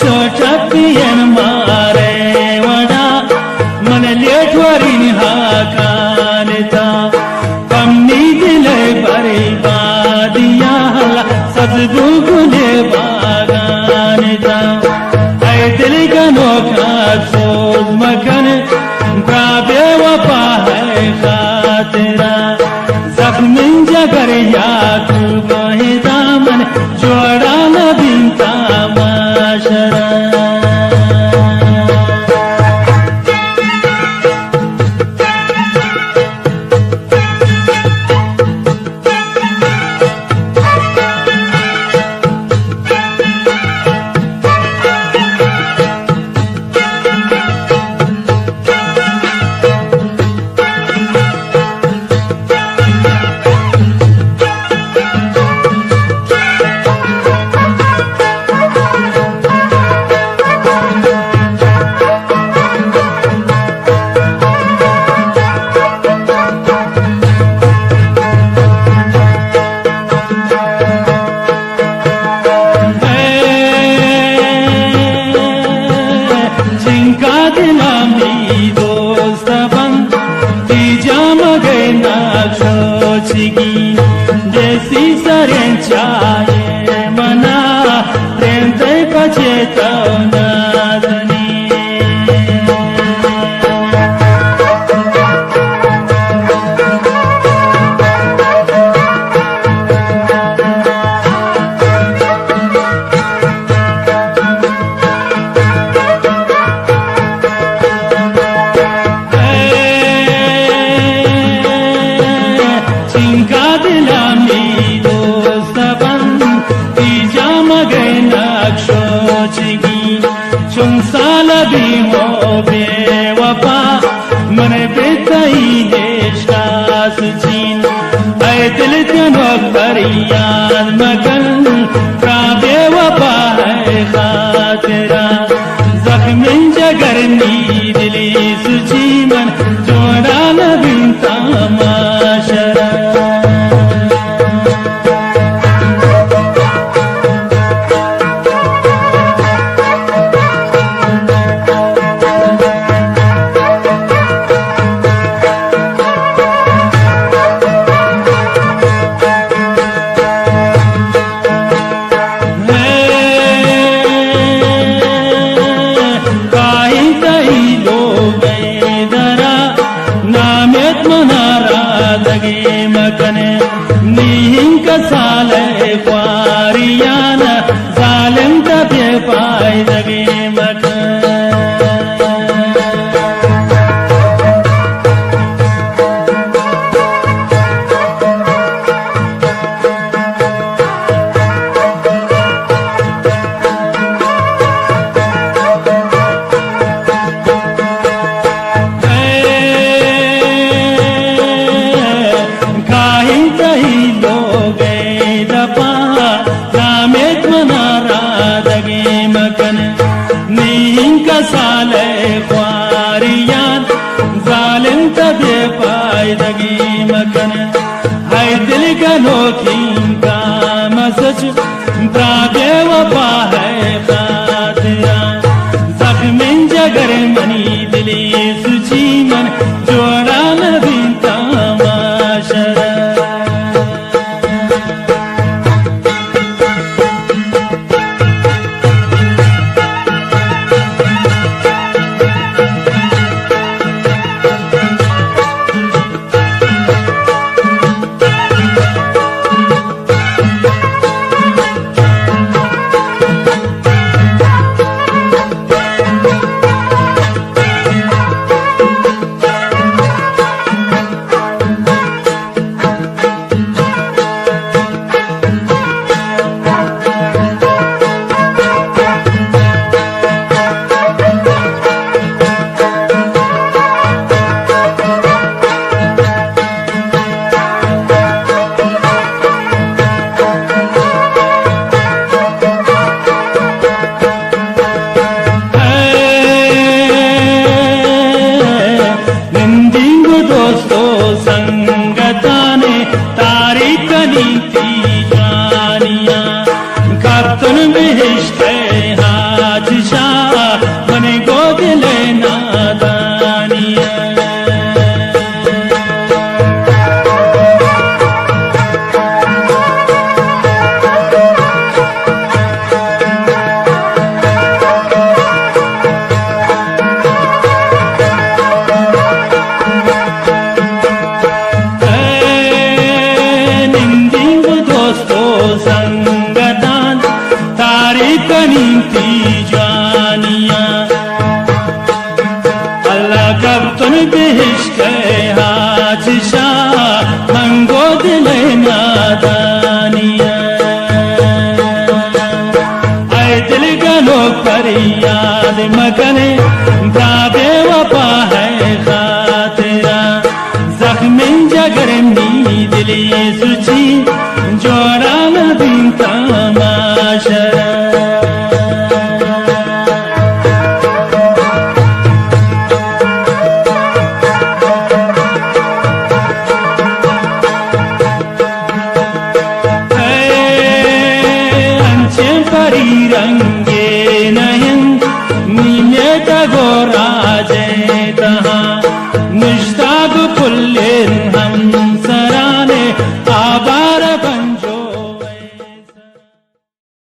Chochappiyan mare wada manaliyatwarin hakanita kamni dile barbadiya hala sadgugule baganita ay dil ka nokha soz makan prabe wapa hai khatira zakhmin jagar yaad bahe daman joda na binta mashara जैसी सरें चाहे मना प्रेम से पचे तो नादनी चुंसाल भी हो बेवफा मन बेतई देशास चीन ऐ दिल तनो फरियाद मगन प्रा बेवफा है खातिरा जख्मिन जगरनी दिली सुची मन जोड़ा न बिनता माशरा साले ख्वारियाना जालिम तबे पाए लगे मकन साले ख्वारियान जालिम तबे पाए लगी मकन है दिल का नोखी का मसच प्राबे वफा है खातिरा जख्मिन जगर मनी दिली सुची मन जोड़ा न बिनता माशरा तुन बिहिश्क हाजिशा मने गोद लेना दानिया बिहिश्क हाजिशा मंगो दिले नादानिया ऐ दिल गलो पर याद मगने दादे वफा है खातिरा जख्म जगर मी दिली सुची जोरा नदीन तमाशरा रंगे नयन नीले तगोरा जय तहा मुश्ताक कुल्ले हम